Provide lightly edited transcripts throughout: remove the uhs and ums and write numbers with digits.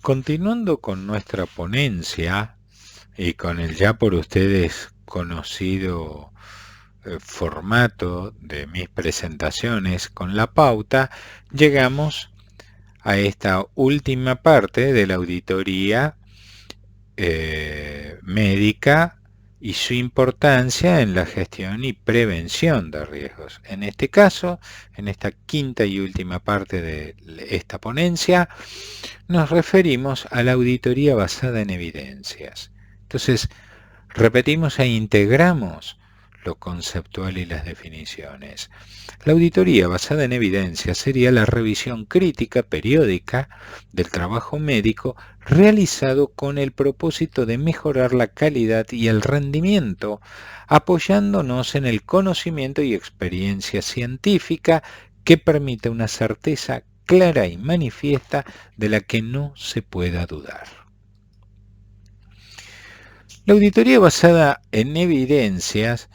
Continuando con nuestra ponencia y con el ya por ustedes conocido formato de mis presentaciones con la pauta, llegamos a esta última parte de la auditoría médica y su importancia en la gestión y prevención de riesgos. En este caso, en esta quinta y última parte de esta ponencia, nos referimos a la auditoría basada en evidencias. Entonces, repetimos e integramos lo conceptual y las definiciones. La auditoría basada en evidencias sería la revisión crítica periódica del trabajo médico realizado con el propósito de mejorar la calidad y el rendimiento, apoyándonos en el conocimiento y experiencia científica que permite una certeza clara y manifiesta de la que no se pueda dudar. La auditoría basada en evidencias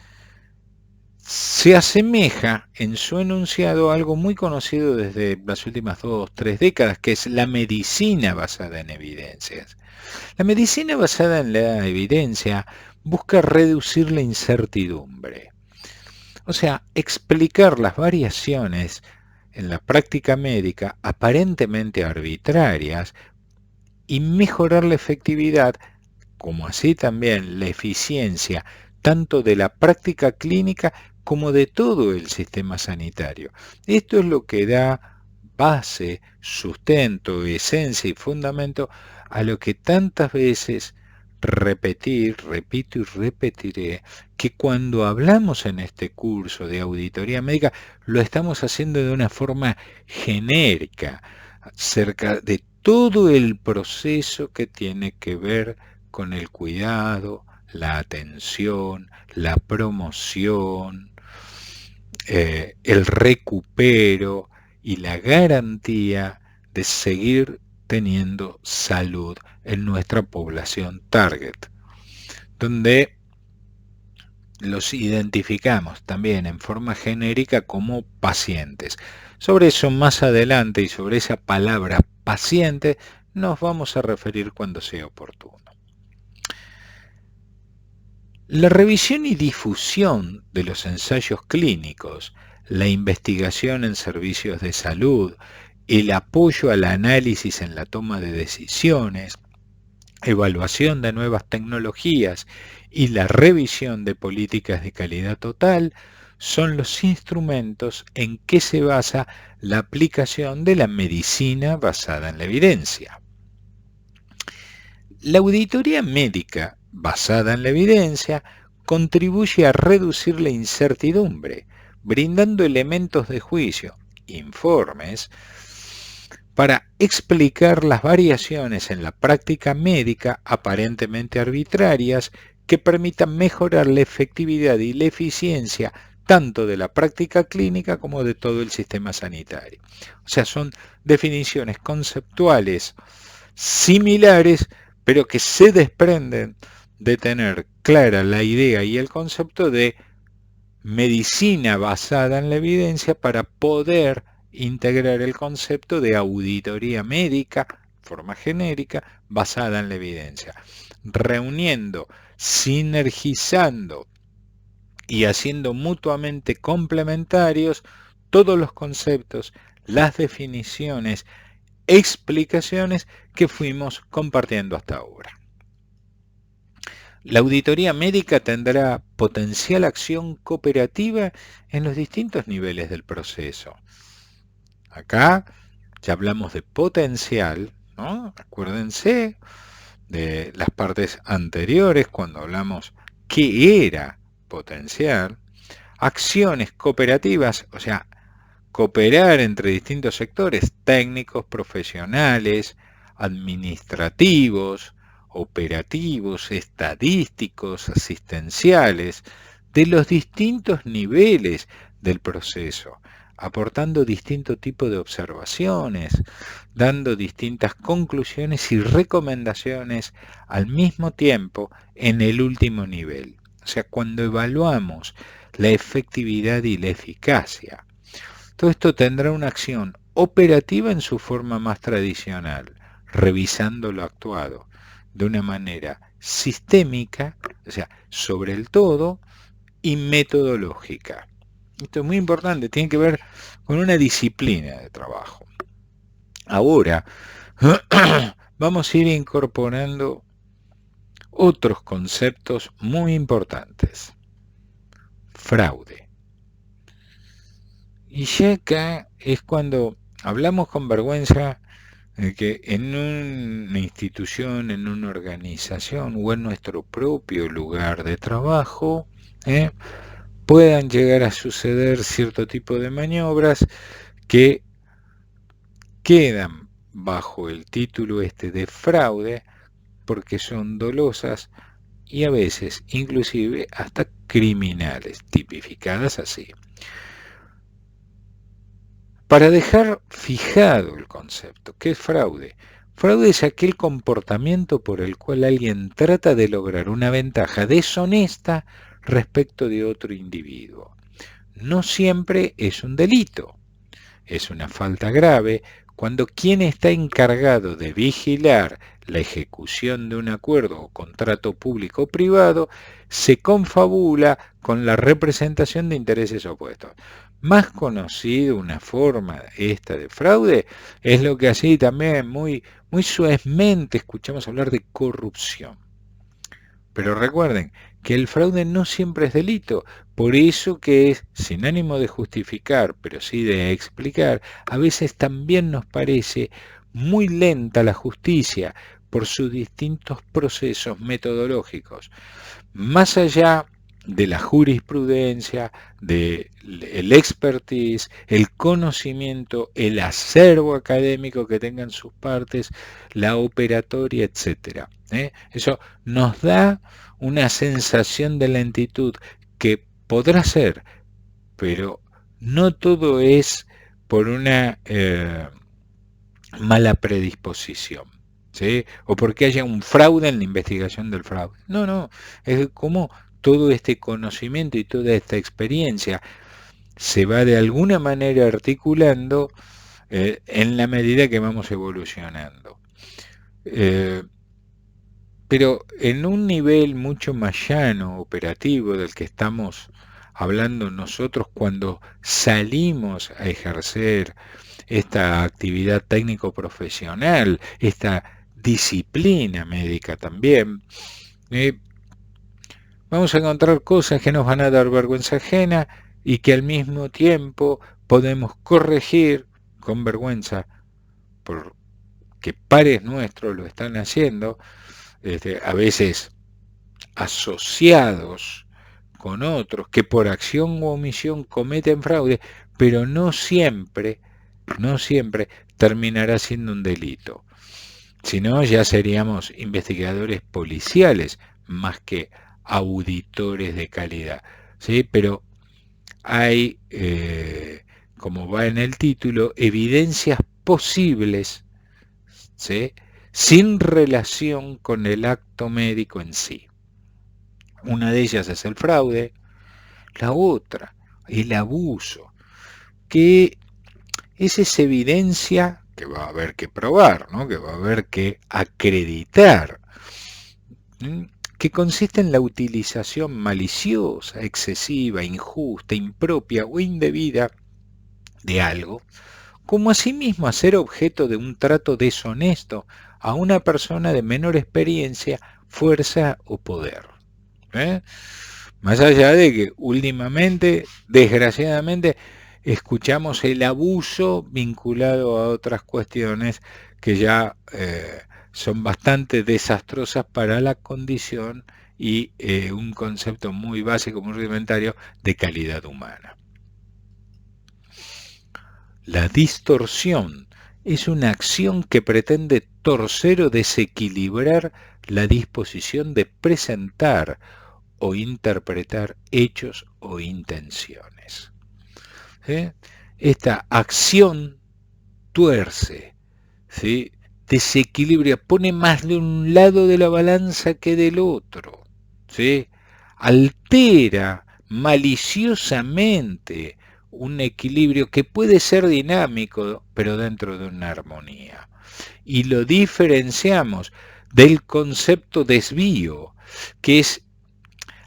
se asemeja en su enunciado a algo muy conocido desde las últimas 2 o 3 décadas, que es la medicina basada en evidencias. La medicina basada en la evidencia busca reducir la incertidumbre, o sea, explicar las variaciones en la práctica médica aparentemente arbitrarias y mejorar la efectividad, como así también la eficiencia, tanto de la práctica clínica como de todo el sistema sanitario. Esto es lo que da base, sustento, esencia y fundamento a lo que tantas veces repito y repetiré, que cuando hablamos en este curso de auditoría médica, lo estamos haciendo de una forma genérica, cerca de todo el proceso que tiene que ver con el cuidado, la atención, la promoción, el recupero y la garantía de seguir teniendo salud en nuestra población target, donde los identificamos también en forma genérica como pacientes. Sobre eso más adelante y sobre esa palabra paciente nos vamos a referir cuando sea oportuno. La revisión y difusión de los ensayos clínicos, la investigación en servicios de salud, el apoyo al análisis en la toma de decisiones, evaluación de nuevas tecnologías y la revisión de políticas de calidad total son los instrumentos en que se basa la aplicación de la medicina basada en la evidencia. La auditoría médica basada en la evidencia contribuye a reducir la incertidumbre, brindando elementos de juicio, informes, para explicar las variaciones en la práctica médica aparentemente arbitrarias que permitan mejorar la efectividad y la eficiencia tanto de la práctica clínica como de todo el sistema sanitario. O sea, son definiciones conceptuales similares, pero que se desprenden de tener clara la idea y el concepto de medicina basada en la evidencia para poder integrar el concepto de auditoría médica, forma genérica, basada en la evidencia, reuniendo, sinergizando y haciendo mutuamente complementarios todos los conceptos, las definiciones, explicaciones que fuimos compartiendo hasta ahora. La auditoría médica tendrá potencial acción cooperativa en los distintos niveles del proceso. Acá ya hablamos de potencial, ¿no? Acuérdense de las partes anteriores cuando hablamos qué era potencial. Acciones cooperativas, o sea, cooperar entre distintos sectores técnicos, profesionales, administrativos, operativos, estadísticos, asistenciales, de los distintos niveles del proceso, aportando distinto tipo de observaciones, dando distintas conclusiones y recomendaciones al mismo tiempo en el último nivel. O sea, cuando evaluamos la efectividad y la eficacia, todo esto tendrá una acción operativa en su forma más tradicional, revisando lo actuado de una manera sistémica, o sea, sobre el todo, y metodológica. Esto es muy importante, tiene que ver con una disciplina de trabajo. Ahora, vamos a ir incorporando otros conceptos muy importantes. Fraude. Y ya acá es cuando hablamos con vergüenza de que en una institución, en una organización o en nuestro propio lugar de trabajo, puedan llegar a suceder cierto tipo de maniobras que quedan bajo el título este de fraude porque son dolosas y a veces inclusive hasta criminales, tipificadas así. Para dejar fijado el concepto, ¿qué es fraude? Fraude es aquel comportamiento por el cual alguien trata de lograr una ventaja deshonesta respecto de otro individuo. No siempre es un delito, es una falta grave cuando quien está encargado de vigilar la ejecución de un acuerdo o contrato público o privado se confabula con la representación de intereses opuestos. Más conocido, una forma esta de fraude, es lo que así también muy suavemente escuchamos hablar de corrupción. Pero recuerden que el fraude no siempre es delito, por eso que es, sin ánimo de justificar, pero sí de explicar, a veces también nos parece muy lenta la justicia por sus distintos procesos metodológicos. Más allá de la jurisprudencia, del expertise, el conocimiento, el acervo académico que tengan sus partes, la operatoria, etc. Eso nos da una sensación de lentitud que podrá ser, pero no todo es por una mala predisposición, ¿sí? O porque haya un fraude en la investigación del fraude. No, es como todo este conocimiento y toda esta experiencia se va de alguna manera articulando en la medida que vamos evolucionando. Pero en un nivel mucho más llano, operativo, del que estamos hablando nosotros cuando salimos a ejercer esta actividad técnico-profesional, esta disciplina médica también, vamos a encontrar cosas que nos van a dar vergüenza ajena y que al mismo tiempo podemos corregir con vergüenza porque pares nuestros lo están haciendo, a veces asociados con otros que por acción u omisión cometen fraude, pero no siempre terminará siendo un delito. Si no, ya seríamos investigadores policiales más que auditores de calidad, ¿sí? Pero hay, como va en el título, evidencias posibles, ¿sí?, sin relación con el acto médico en sí. Una de ellas es el fraude, la otra, el abuso, que es esa evidencia que va a haber que probar, ¿no?, que va a haber que acreditar, que consiste en la utilización maliciosa, excesiva, injusta, impropia o indebida de algo, como asimismo hacer objeto de un trato deshonesto a una persona de menor experiencia, fuerza o poder. Más allá de que últimamente, desgraciadamente, escuchamos el abuso vinculado a otras cuestiones que ya son bastante desastrosas para la condición y un concepto muy básico, muy rudimentario de calidad humana. La distorsión es una acción que pretende torcer o desequilibrar la disposición de presentar o interpretar hechos o intenciones. Esta acción tuerce, ¿sí?, desequilibra, pone más de un lado de la balanza que del otro, ¿sí?, altera maliciosamente un equilibrio que puede ser dinámico, pero dentro de una armonía. y lo diferenciamos del concepto desvío, que es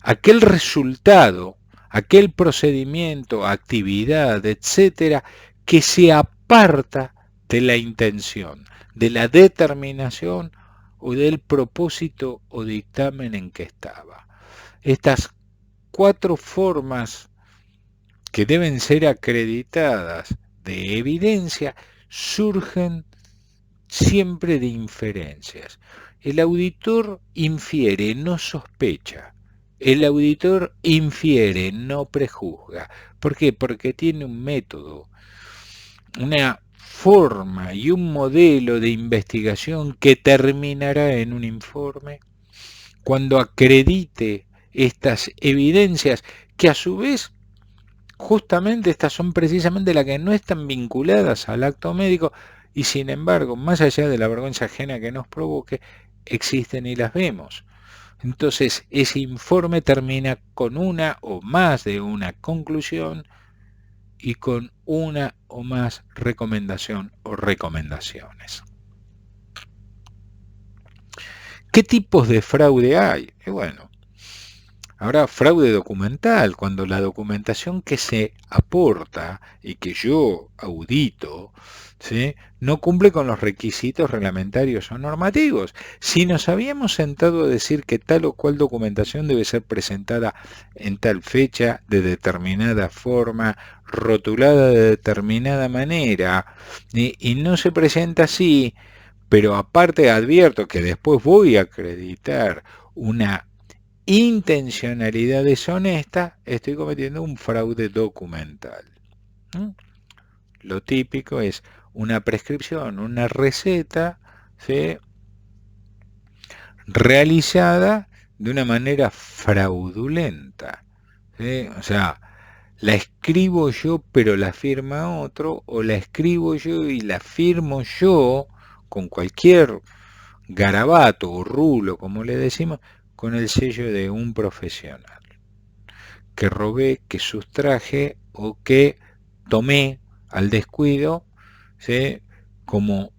aquel resultado, aquel procedimiento, actividad, etcétera, que se aparta de la intención, de la determinación o del propósito o dictamen en que estaba. Estas 4 formas que deben ser acreditadas de evidencia surgen siempre de inferencias. El auditor infiere, no sospecha. El auditor infiere, no prejuzga. ¿Por qué? Porque tiene un método, una forma y un modelo de investigación que terminará en un informe cuando acredite estas evidencias que a su vez justamente estas son precisamente las que no están vinculadas al acto médico y sin embargo, más allá de la vergüenza ajena que nos provoque, existen y las vemos. Entonces, ese informe termina con una o más de una conclusión y con una o más recomendación o recomendaciones. ¿Qué tipos de fraude hay? Bueno, habrá fraude documental, cuando la documentación que se aporta y que yo audito, ¿sí?, no cumple con los requisitos reglamentarios o normativos. Si nos habíamos sentado a decir que tal o cual documentación debe ser presentada en tal fecha, de determinada forma, rotulada de determinada manera, y no se presenta así, pero aparte advierto que después voy a acreditar una intencionalidad deshonesta, estoy cometiendo un fraude documental. Lo típico es una prescripción, una receta, ¿sí?, realizada de una manera fraudulenta, ¿sí? O sea, la escribo yo pero la firma otro, o la escribo yo y la firmo yo con cualquier garabato o rulo, como le decimos, con el sello de un profesional, que robé, que sustraje o que tomé al descuido, ¿sí?, como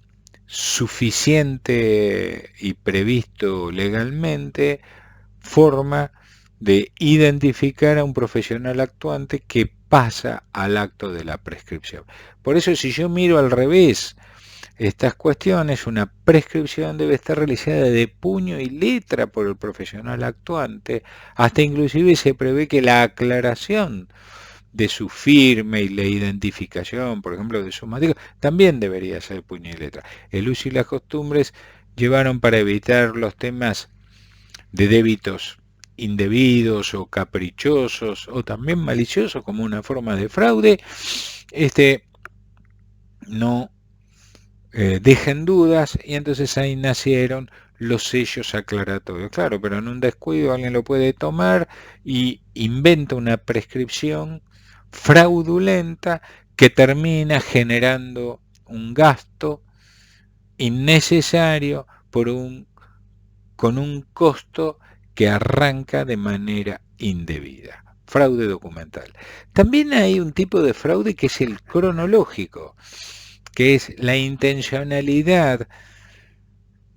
suficiente y previsto legalmente forma de identificar a un profesional actuante que pasa al acto de la prescripción. Por eso, si yo miro al revés estas cuestiones, una prescripción debe estar realizada de puño y letra por el profesional actuante, hasta inclusive se prevé que la aclaración de su firma y la identificación, por ejemplo, de su matrícula, también debería ser puño y letra. El uso y las costumbres llevaron para evitar los temas de débitos indebidos o caprichosos o también maliciosos como una forma de fraude, no dejen dudas, y entonces ahí nacieron los sellos aclaratorios. Claro, pero en un descuido alguien lo puede tomar y inventa una prescripción fraudulenta que termina generando un gasto innecesario con un costo que arranca de manera indebida. Fraude documental. También hay un tipo de fraude que es el cronológico, que es la intencionalidad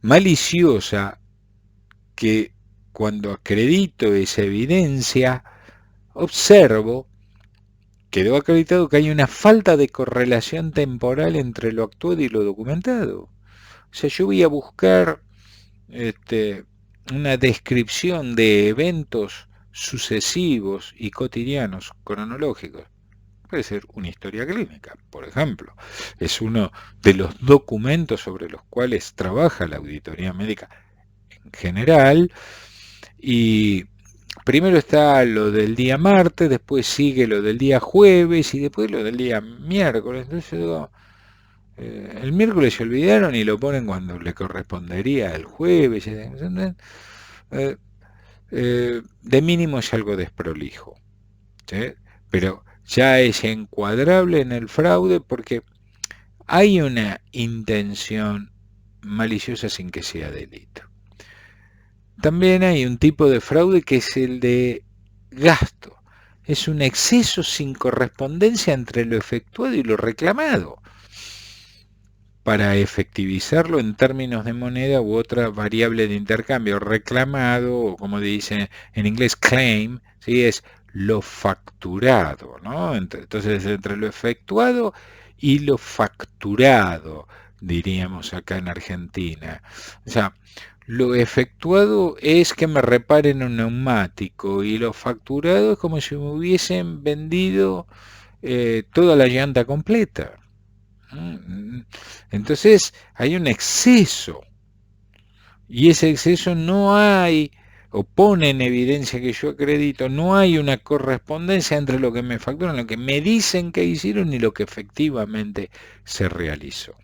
maliciosa que cuando acredito esa evidencia, observo, quedó acreditado que hay una falta de correlación temporal entre lo actuado y lo documentado. O sea, yo voy a buscar una descripción de eventos sucesivos y cotidianos cronológicos. Puede ser una historia clínica, por ejemplo. Es uno de los documentos sobre los cuales trabaja la auditoría médica en general. Y primero está lo del día martes, después sigue lo del día jueves y después lo del día miércoles. Entonces digo, el miércoles se olvidaron y lo ponen cuando le correspondería el jueves. De mínimo es algo desprolijo, ¿sí? Pero ya es encuadrable en el fraude porque hay una intención maliciosa sin que sea delito. También hay un tipo de fraude que es el de gasto. Es un exceso sin correspondencia entre lo efectuado y lo reclamado. para efectivizarlo en términos de moneda u otra variable de intercambio, reclamado, o como dice en inglés claim, ¿sí? Es lo facturado, ¿no? Entonces, entre lo efectuado y lo facturado, diríamos acá en Argentina. O sea, lo efectuado es que me reparen un neumático y lo facturado es como si me hubiesen vendido toda la llanta completa. Entonces hay un exceso y ese exceso no hay, o pone en evidencia que yo acredito, no hay una correspondencia entre lo que me facturan, lo que me dicen que hicieron y lo que efectivamente se realizó.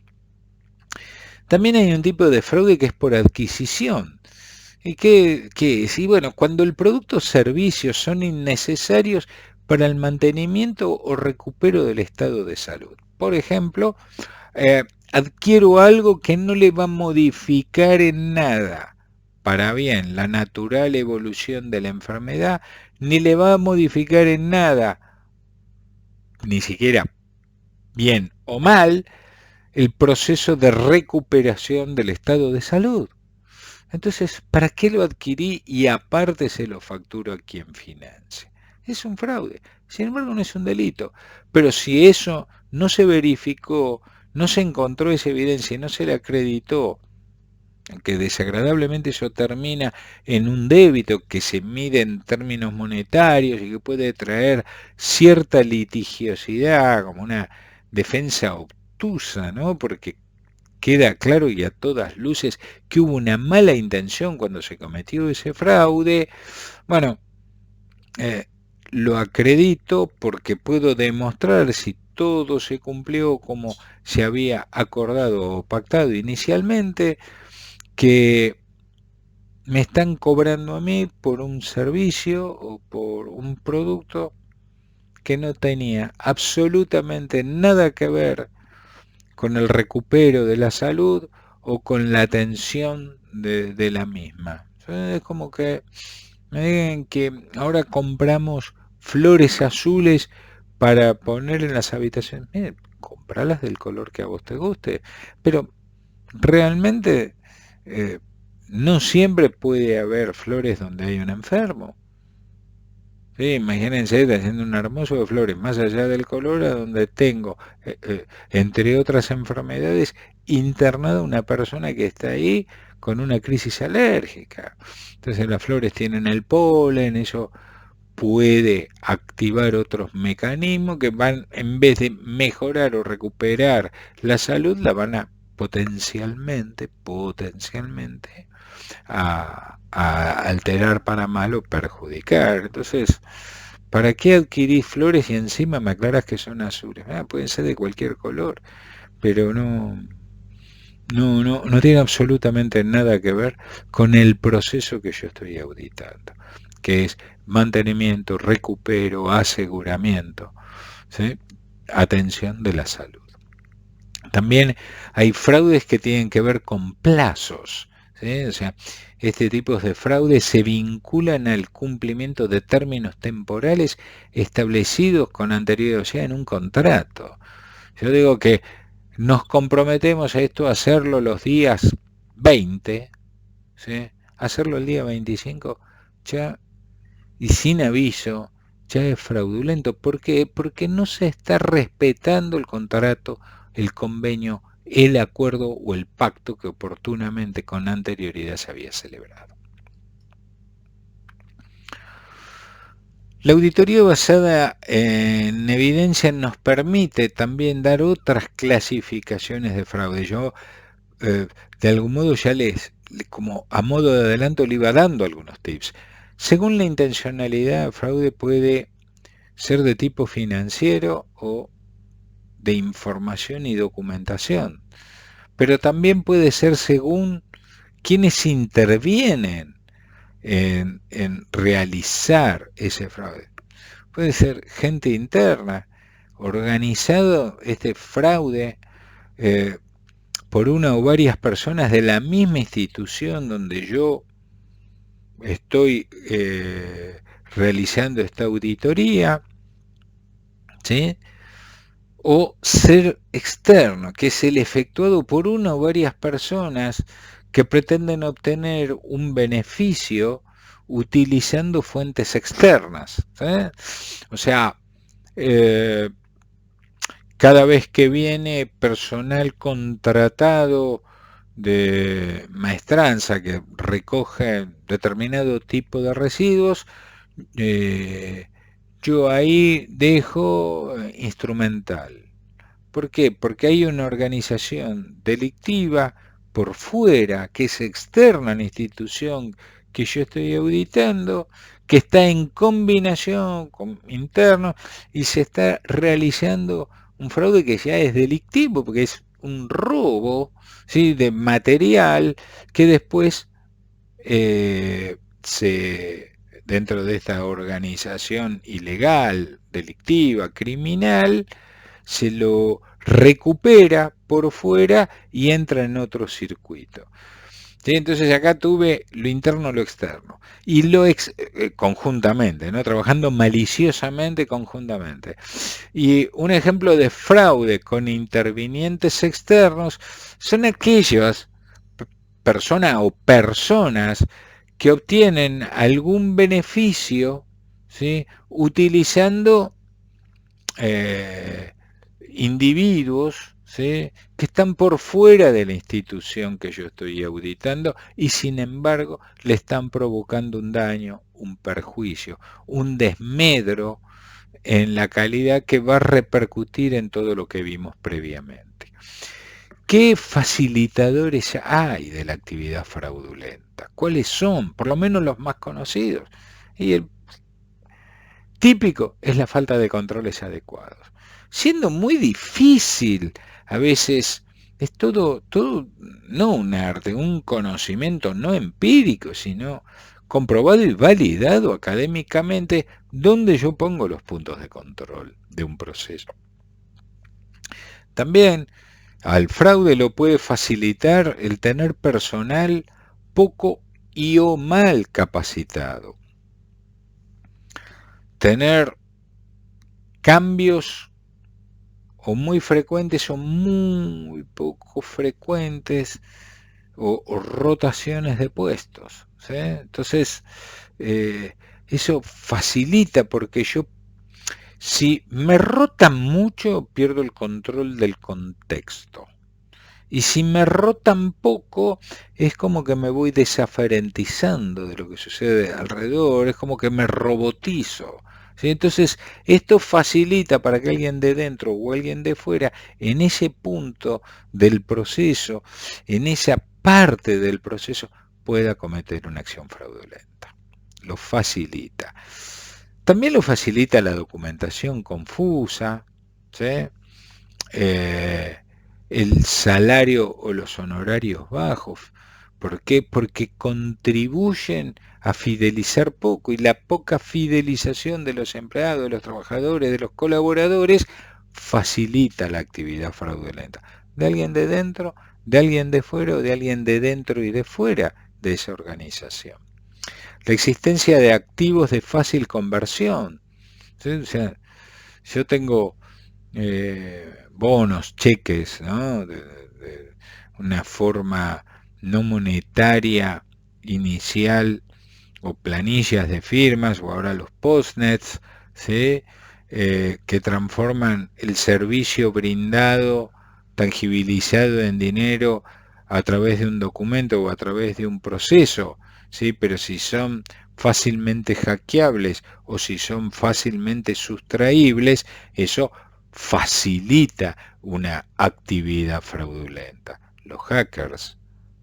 También hay un tipo de fraude que es por adquisición. ¿Y qué es? Y bueno, cuando el producto o servicios son innecesarios para el mantenimiento o recupero del estado de salud. Por ejemplo, adquiero algo que no le va a modificar en nada para bien la natural evolución de la enfermedad, ni le va a modificar en nada, ni siquiera bien o mal, el proceso de recuperación del estado de salud. Entonces, ¿para qué lo adquirí y aparte se lo facturo a quien financie? Es un fraude. Sin embargo, no es un delito. Pero si eso no se verificó, no se encontró esa evidencia y no se le acreditó, que desagradablemente eso termina en un débito que se mide en términos monetarios y que puede traer cierta litigiosidad, como una defensa obtusa, ¿no? Porque queda claro y a todas luces que hubo una mala intención cuando se cometió ese fraude. Bueno, eh, lo acredito porque puedo demostrar si todo se cumplió como se había acordado o pactado inicialmente, que me están cobrando a mí por un servicio o por un producto que no tenía absolutamente nada que ver con el recupero de la salud o con la atención de la misma. Es como que me digan que ahora compramos flores azules para poner en las habitaciones. Mire, compralas del color que a vos te guste, pero realmente eh, no siempre puede haber flores donde hay un enfermo. Sí, imagínense haciendo un hermoso de flores, más allá del color, a donde tengo, entre otras enfermedades, internada una persona que está ahí con una crisis alérgica. Entonces las flores tienen el polen, eso puede activar otros mecanismos que van, en vez de mejorar o recuperar la salud, la van a potencialmente a alterar para mal o perjudicar. Entonces, ¿para qué adquirís flores y encima me aclaras que son azules? Pueden ser de cualquier color, pero no tiene absolutamente nada que ver con el proceso que yo estoy auditando, que es mantenimiento, recupero, aseguramiento, ¿sí? Atención de la salud. También hay fraudes que tienen que ver con plazos, ¿sí? O sea, este tipo de fraudes se vinculan al cumplimiento de términos temporales establecidos con anterioridad, o sea, en un contrato. Yo digo que nos comprometemos a esto, a hacerlo los días 20, ¿sí? Hacerlo el día 25 ya, y sin aviso, ya es fraudulento. ¿Por qué? Porque no se está respetando el contrato, el convenio, el acuerdo o el pacto que oportunamente con anterioridad se había celebrado. La auditoría basada en evidencia nos permite también dar otras clasificaciones de fraude. Yo de algún modo ya como a modo de adelanto, le iba dando algunos tips. Según la intencionalidad, el fraude puede ser de tipo financiero o de información y documentación, pero también puede ser según quienes intervienen en realizar ese fraude. Puede ser gente interna, organizado este fraude eh, por una o varias personas de la misma institución donde yo estoy realizando esta auditoría, ¿sí? o ser externo, que es el efectuado por una o varias personas que pretenden obtener un beneficio utilizando fuentes externas. O sea, eh, cada vez que viene personal contratado de maestranza que recoge determinado tipo de residuos, eh, yo ahí dejo instrumental. ¿Por qué? Porque hay una organización delictiva por fuera, que es externa a la institución que yo estoy auditando, que está en combinación con interno y se está realizando un fraude que ya es delictivo, porque es un robo, ¿sí?, de material que después dentro de esta organización ilegal, delictiva, criminal, se lo recupera por fuera y entra en otro circuito. ¿Sí? Entonces acá tuve lo interno, lo externo, y conjuntamente, ¿no? Trabajando maliciosamente conjuntamente. Y un ejemplo de fraude con intervinientes externos son aquellas personas o personas que obtienen algún beneficio, ¿sí?, utilizando individuos, ¿sí?, que están por fuera de la institución que yo estoy auditando y sin embargo le están provocando un daño, un perjuicio, un desmedro en la calidad que va a repercutir en todo lo que vimos previamente. ¿Qué facilitadores hay de la actividad fraudulenta? ¿Cuáles son? Por lo menos los más conocidos. Y el típico es la falta de controles adecuados. Siendo muy difícil, a veces es todo, no un arte, un conocimiento no empírico, sino comprobado y validado académicamente, donde yo pongo los puntos de control de un proceso. También al fraude lo puede facilitar el tener personal poco y o mal capacitado. Tener cambios o muy frecuentes o muy poco frecuentes o rotaciones de puestos, ¿sí? Entonces, eso facilita porque si me rotan mucho, pierdo el control del contexto. Y si me rotan poco, es como que me voy desaferentizando de lo que sucede alrededor, es como que me robotizo. ¿Sí? Entonces, esto facilita para que alguien de dentro o alguien de fuera, en ese punto del proceso, en esa parte del proceso, pueda cometer una acción fraudulenta. Lo facilita. También lo facilita la documentación confusa, ¿sí? El salario o los honorarios bajos. ¿Por qué? Porque contribuyen a fidelizar poco y la poca fidelización de los empleados, de los trabajadores, de los colaboradores facilita la actividad fraudulenta. De alguien de dentro, de alguien de fuera o de alguien de dentro y de fuera de esa organización. La existencia de activos de fácil conversión. ¿Sí? O sea, yo tengo bonos, cheques, ¿no?, de una forma no monetaria inicial, o planillas de firmas, o ahora los postnets, ¿sí?, que transforman el servicio brindado, tangibilizado en dinero, a través de un documento o a través de un proceso, ¿sí? Pero si son fácilmente hackeables o si son fácilmente sustraíbles, eso facilita una actividad fraudulenta. Los hackers,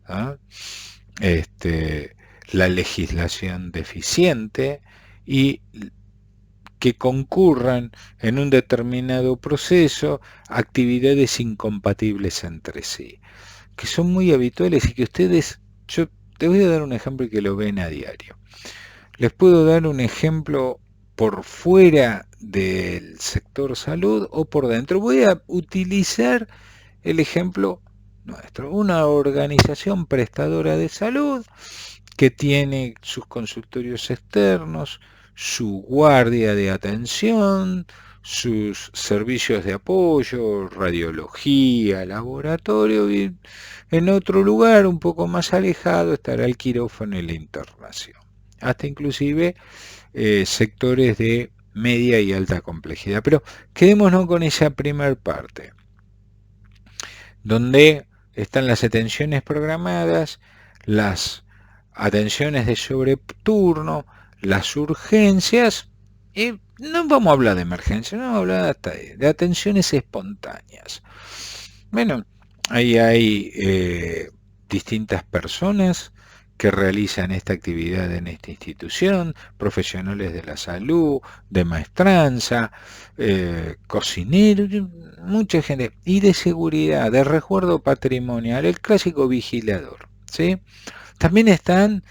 ¿ah? La legislación deficiente y que concurran en un determinado proceso actividades incompatibles entre sí, que son muy habituales y que ustedes, yo te voy a dar un ejemplo que lo ven a diario. Les puedo dar un ejemplo por fuera del sector salud o por dentro. Voy a utilizar el ejemplo nuestro. Una organización prestadora de salud que tiene sus consultorios externos, su guardia de atención, sus servicios de apoyo, radiología, laboratorio, y en otro lugar un poco más alejado estará el quirófano y la internación. Hasta inclusive sectores de media y alta complejidad. Pero quedémonos con esa primera parte, donde están las atenciones programadas, las atenciones de sobreturno, las urgencias, y no vamos a hablar de emergencia, no vamos a hablar hasta de atenciones espontáneas. Bueno, ahí hay distintas personas que realizan esta actividad en esta institución, profesionales de la salud, de maestranza, cocineros, mucha gente, y de seguridad, de resguardo patrimonial, el clásico vigilador, ¿sí? También están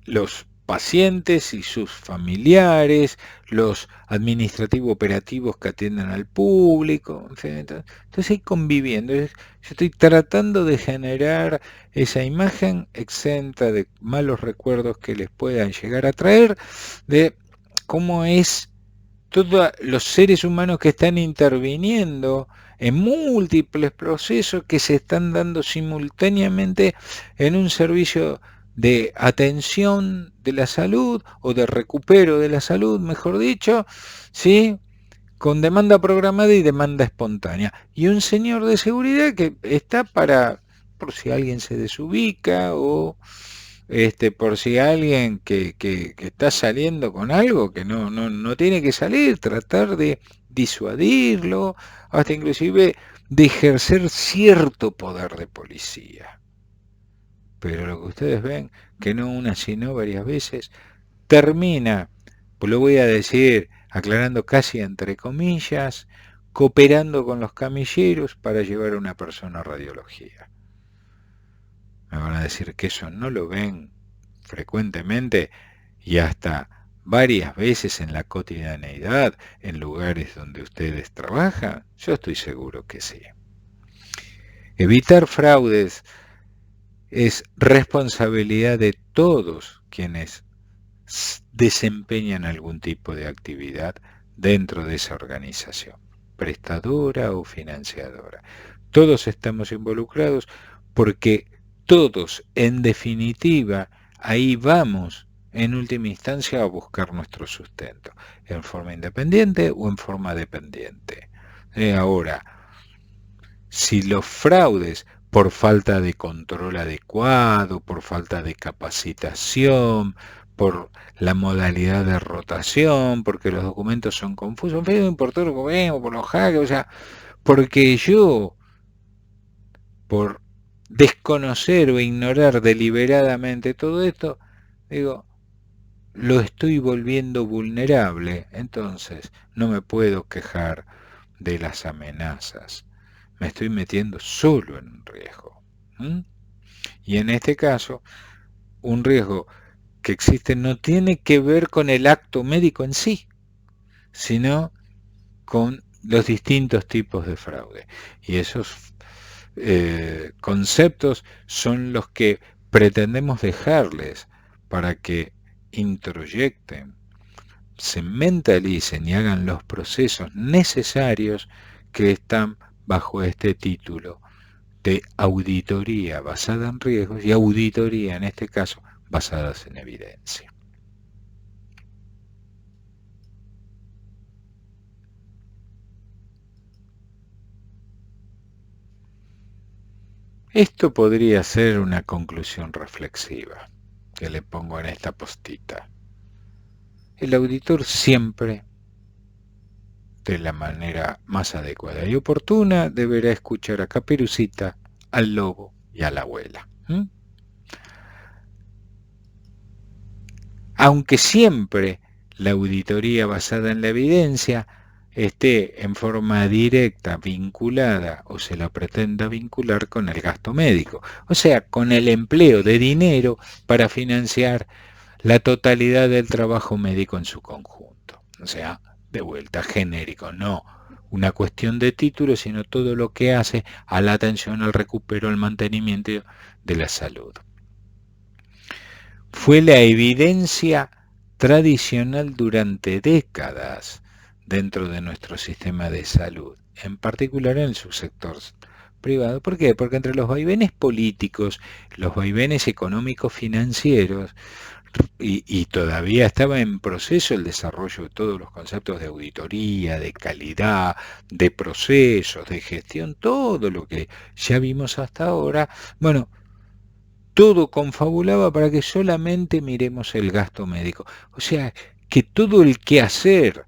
los pacientes y sus familiares, los administrativos operativos que atienden al público, entonces ahí conviviendo. Yo estoy tratando de generar esa imagen exenta de malos recuerdos que les puedan llegar a traer, de cómo es todos los seres humanos que están interviniendo en múltiples procesos que se están dando simultáneamente en un servicio de atención de la salud o de recupero de la salud, mejor dicho, ¿sí? Con demanda programada y demanda espontánea. Y un señor de seguridad que está para, por si alguien se desubica o por si alguien que está saliendo con algo que no tiene que salir, tratar de disuadirlo, hasta inclusive de ejercer cierto poder de policía. Pero lo que ustedes ven, que no una sino varias veces, termina, pues lo voy a decir aclarando casi entre comillas, cooperando con los camilleros para llevar a una persona a radiología. Me van a decir que eso no lo ven frecuentemente y hasta varias veces en la cotidianeidad, en lugares donde ustedes trabajan. Yo estoy seguro que sí. Evitar fraudes es responsabilidad de todos quienes desempeñan algún tipo de actividad dentro de esa organización, prestadora o financiadora. Todos estamos involucrados porque todos, en definitiva, ahí vamos en última instancia a buscar nuestro sustento, en forma independiente o en forma dependiente. Ahora, si los fraudes por falta de control adecuado, por falta de capacitación, por la modalidad de rotación, porque los documentos son confusos, en fin, por todo lo que vemos, por los hackers, o sea, porque yo, por desconocer o ignorar deliberadamente todo esto, digo, lo estoy volviendo vulnerable, entonces no me puedo quejar de las amenazas, me estoy metiendo solo en un riesgo. Y en este caso, un riesgo que existe no tiene que ver con el acto médico en sí, sino con los distintos tipos de fraude. Y esos conceptos son los que pretendemos dejarles para que introyecten, se mentalicen y hagan los procesos necesarios que están bajo este título de auditoría basada en riesgos y auditoría, en este caso, basadas en evidencia. Esto podría ser una conclusión reflexiva que le pongo en esta postita. El auditor siempre, de la manera más adecuada y oportuna, deberá escuchar a Caperucita, al lobo y a la abuela. Aunque siempre la auditoría basada en la evidencia esté en forma directa vinculada o se la pretenda vincular con el gasto médico, o sea, con el empleo de dinero para financiar la totalidad del trabajo médico en su conjunto. O sea, de vuelta, genérico, no una cuestión de título, sino todo lo que hace a la atención, al recupero, al mantenimiento de la salud. Fue la evidencia tradicional durante décadas dentro de nuestro sistema de salud, en particular en el subsector privado. ¿Por qué? Porque entre los vaivenes políticos, los vaivenes económicos financieros, y todavía estaba en proceso el desarrollo de todos los conceptos de auditoría, de calidad, de procesos, de gestión, todo lo que ya vimos hasta ahora, bueno, todo confabulaba para que solamente miremos el gasto médico. O sea, que todo el quehacer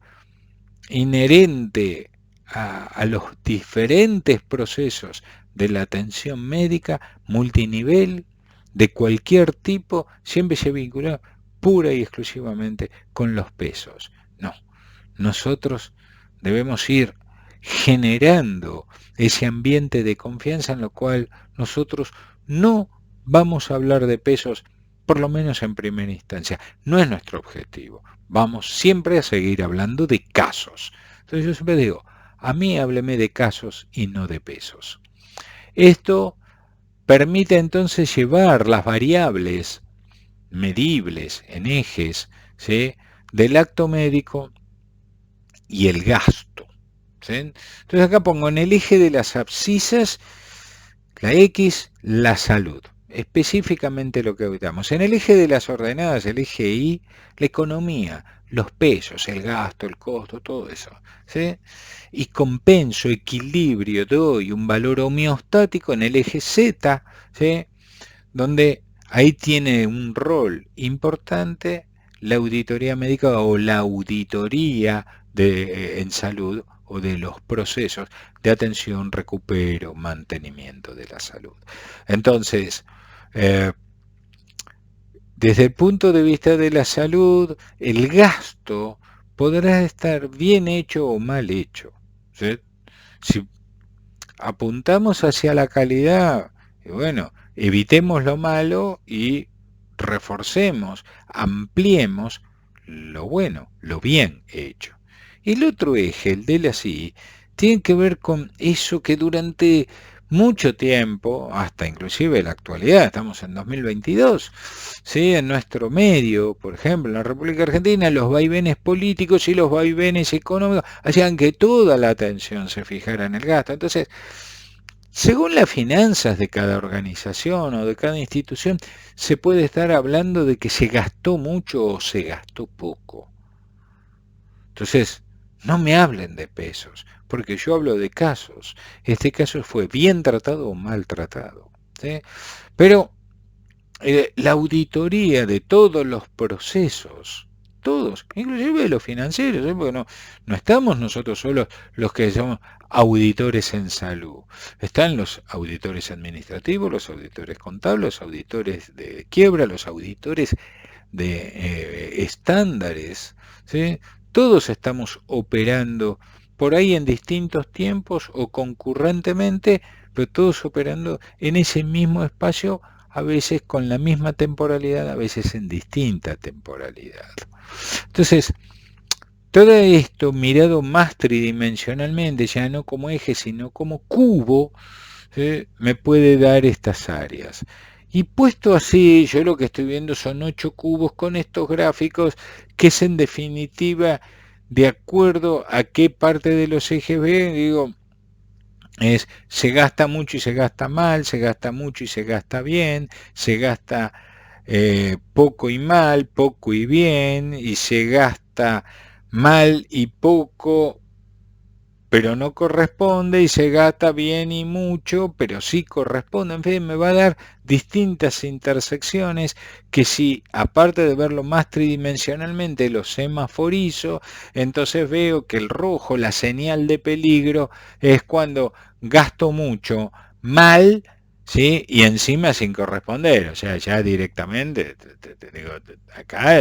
inherente a los diferentes procesos de la atención médica multinivel de cualquier tipo siempre se vincula pura y exclusivamente con los pesos. No, nosotros debemos ir generando ese ambiente de confianza en lo cual nosotros no vamos a hablar de pesos, por lo menos en primera instancia. No es nuestro objetivo. Vamos siempre a seguir hablando de casos. Entonces yo siempre digo, a mí hábleme de casos y no de pesos. Esto permite entonces llevar las variables medibles en ejes, ¿sí?, del acto médico y el gasto. ¿Sí? Entonces acá pongo en el eje de las abscisas, la X, la salud. Específicamente lo que habitamos. En el eje de las ordenadas, el eje Y, la economía, los pesos, el gasto, el costo, todo eso. ¿Sí? Y compenso, equilibrio, doy un valor homeostático en el eje Z, ¿sí?, donde ahí tiene un rol importante la auditoría médica o la auditoría en salud o de los procesos de atención, recupero, mantenimiento de la salud. Entonces, eh, desde el punto de vista de la salud, el gasto podrá estar bien hecho o mal hecho. ¿Sí? Si apuntamos hacia la calidad, bueno, evitemos lo malo y reforcemos, ampliemos lo bueno, lo bien hecho. El otro eje, el de la CI, tiene que ver con eso que durante mucho tiempo, hasta inclusive la actualidad, estamos en 2022, ¿sí?, en nuestro medio, por ejemplo, en la República Argentina, los vaivenes políticos y los vaivenes económicos hacían que toda la atención se fijara en el gasto. Entonces, según las finanzas de cada organización o de cada institución, se puede estar hablando de que se gastó mucho o se gastó poco. Entonces, no me hablen de pesos, porque yo hablo de casos. Este caso fue bien tratado o mal tratado. ¿Sí? Pero la auditoría de todos los procesos, todos, inclusive los financieros, porque no estamos nosotros solos los que somos auditores en salud. Están los auditores administrativos, los auditores contables, los auditores de quiebra, los auditores de estándares, ¿sí? Todos estamos operando por ahí en distintos tiempos o concurrentemente, pero todos operando en ese mismo espacio, a veces con la misma temporalidad, a veces en distinta temporalidad. Entonces, todo esto mirado más tridimensionalmente, ya no como eje, sino como cubo, me puede dar estas áreas. Y puesto así, yo lo que estoy viendo son 8 cubos con estos gráficos, que es en definitiva de acuerdo a qué parte de los ejes ven, digo, se gasta mucho y se gasta mal, se gasta mucho y se gasta bien, se gasta poco y mal, poco y bien, y se gasta mal y poco, pero no corresponde, y se gasta bien y mucho, pero sí corresponde. En fin, me va a dar distintas intersecciones que si, aparte de verlo más tridimensionalmente, lo semaforizo, entonces veo que el rojo, la señal de peligro, es cuando gasto mucho mal, ¿sí?, y encima sin corresponder. O sea, ya directamente, te digo, acá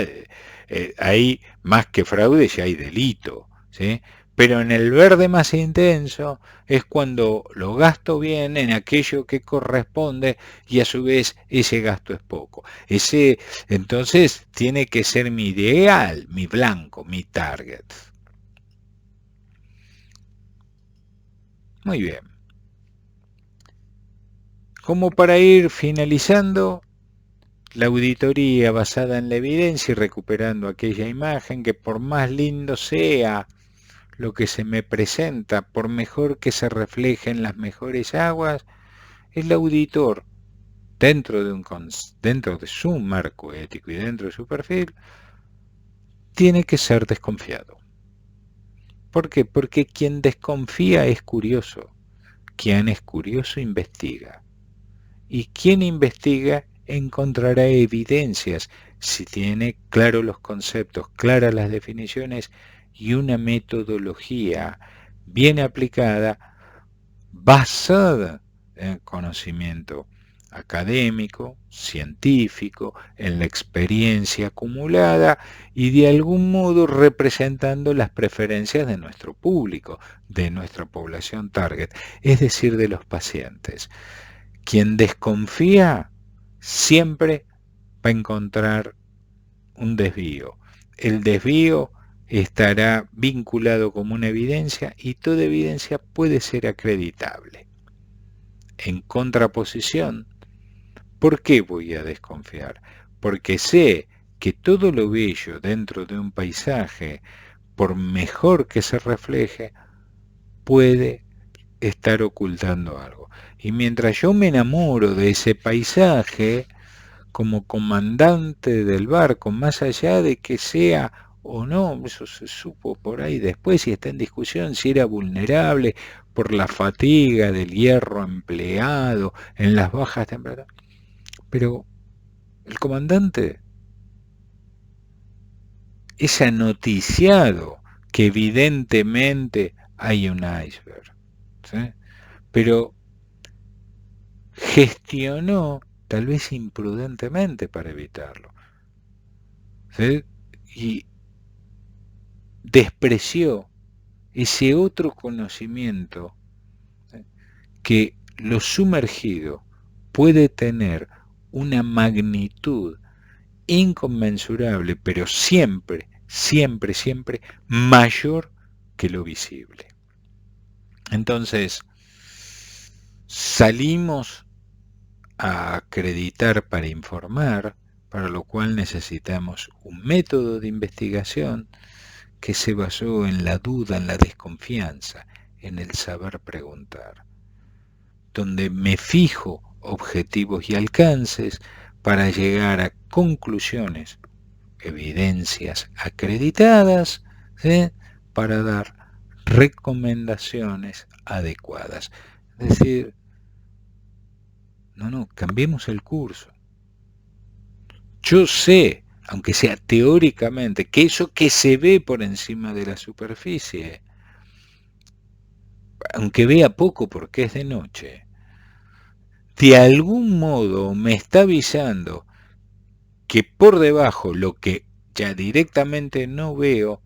hay más que fraude, ya hay delito, ¿sí? Pero en el verde más intenso es cuando lo gasto bien en aquello que corresponde y a su vez ese gasto es poco. Entonces tiene que ser mi ideal, mi blanco, mi target. Muy bien. Como para ir finalizando, La auditoría basada en la evidencia y recuperando aquella imagen que por más lindo sea lo que se me presenta, por mejor que se refleje en las mejores aguas, el auditor, dentro de su marco ético y dentro de su perfil, tiene que ser desconfiado. ¿Por qué? Porque quien desconfía es curioso, quien es curioso investiga, y quien investiga encontrará evidencias si tiene claros los conceptos, claras las definiciones y una metodología bien aplicada, basada en conocimiento académico, científico, en la experiencia acumulada y de algún modo representando las preferencias de nuestro público, de nuestra población target, es decir, de los pacientes. Quien desconfía siempre va a encontrar un desvío. El desvío estará vinculado como una evidencia y toda evidencia puede ser acreditable. En contraposición, ¿por qué voy a desconfiar? Porque sé que todo lo bello dentro de un paisaje, por mejor que se refleje, puede estar ocultando algo. Y mientras yo me enamoro de ese paisaje, como comandante del barco, más allá de que sea o no, eso se supo por ahí después, y está en discusión si era vulnerable por la fatiga del hierro empleado en las bajas temperaturas. Pero el comandante es anoticiado que evidentemente hay un iceberg, ¿sí? Pero gestionó tal vez imprudentemente para evitarlo, ¿sí? Y despreció ese otro conocimiento, ¿sí?, que lo sumergido puede tener una magnitud inconmensurable, pero siempre, siempre, siempre mayor que lo visible. Entonces, salimos a acreditar para informar, para lo cual necesitamos un método de investigación que se basó en la duda, en la desconfianza, en el saber preguntar, donde me fijo objetivos y alcances para llegar a conclusiones, evidencias acreditadas, ¿sí?, para dar recomendaciones adecuadas. Es decir, no, cambiemos el curso. Yo sé, aunque sea teóricamente, que eso que se ve por encima de la superficie, aunque vea poco porque es de noche, de algún modo me está avisando que por debajo lo que ya directamente no veo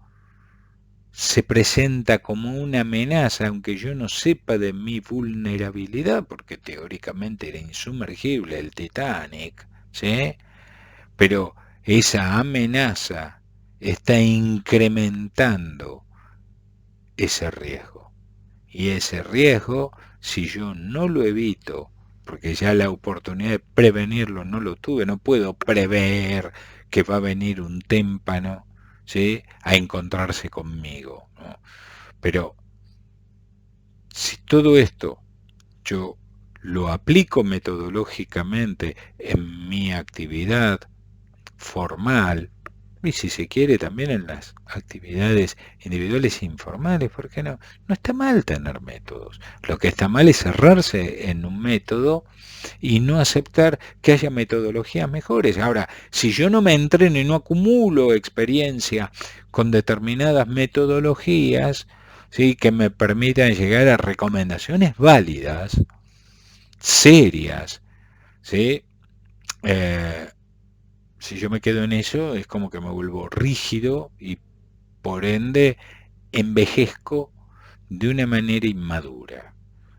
se presenta como una amenaza, aunque yo no sepa de mi vulnerabilidad, porque teóricamente era insumergible el Titanic, ¿sí? Pero esa amenaza está incrementando ese riesgo. Y ese riesgo, si yo no lo evito, porque ya la oportunidad de prevenirlo no lo tuve, no puedo prever que va a venir un témpano, ¿sí?, a encontrarse conmigo, ¿no? Pero si todo esto yo lo aplico metodológicamente en mi actividad formal, y si se quiere también en las actividades individuales e informales, ¿por qué no? No está mal tener métodos. Lo que está mal es cerrarse en un método y no aceptar que haya metodologías mejores. Ahora, si yo no me entreno y no acumulo experiencia con determinadas metodologías, ¿sí?, que me permitan llegar a recomendaciones válidas, serias, ¿sí? Si yo me quedo en eso, es como que me vuelvo rígido y por ende envejezco de una manera inmadura.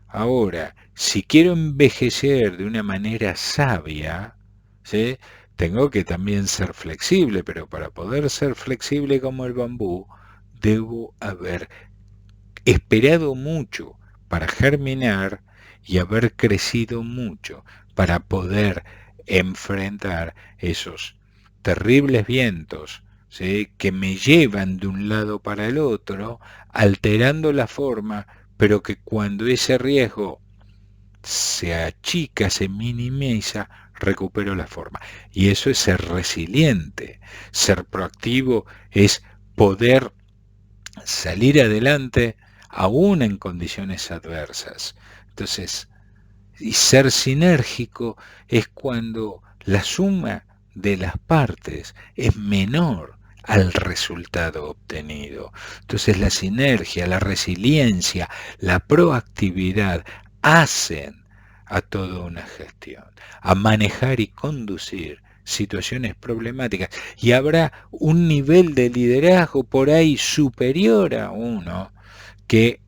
Ahora, si quiero envejecer de una manera sabia, ¿sí?, tengo que también ser flexible, pero para poder ser flexible como el bambú, debo haber esperado mucho para germinar y haber crecido mucho para poder enfrentar esos terribles vientos, ¿sí?, que me llevan de un lado para el otro, alterando la forma, pero que cuando ese riesgo se achica, se minimiza, recupero la forma. Y eso es ser resiliente. Ser proactivo es poder salir adelante aún en condiciones adversas. Entonces, y ser sinérgico es cuando la suma de las partes es menor al resultado obtenido. Entonces la sinergia, la resiliencia, la proactividad hacen a toda una gestión, a manejar y conducir situaciones problemáticas. Y habrá un nivel de liderazgo por ahí superior a uno que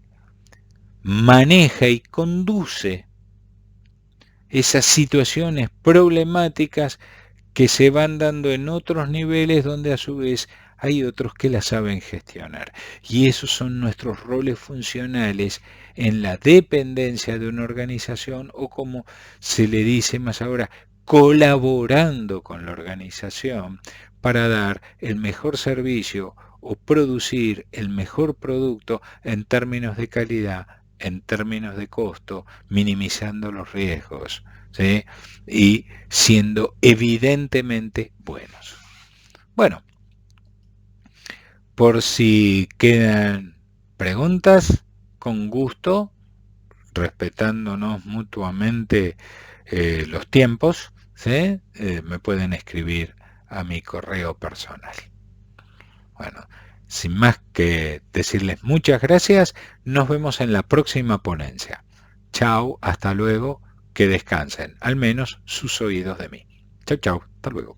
maneja y conduce esas situaciones problemáticas que se van dando en otros niveles donde a su vez hay otros que la saben gestionar. Y esos son nuestros roles funcionales en la dependencia de una organización, o como se le dice más ahora, colaborando con la organización para dar el mejor servicio o producir el mejor producto en términos de calidad, en términos de costo, minimizando los riesgos, ¿sí?, y siendo evidentemente buenos. Bueno, por si quedan preguntas, con gusto, respetándonos mutuamente los tiempos, ¿sí?, me pueden escribir a mi correo personal. Bueno, sin más que decirles muchas gracias, nos vemos en la próxima ponencia. Chao, hasta luego, que descansen, al menos sus oídos de mí. Chao, chao, hasta luego.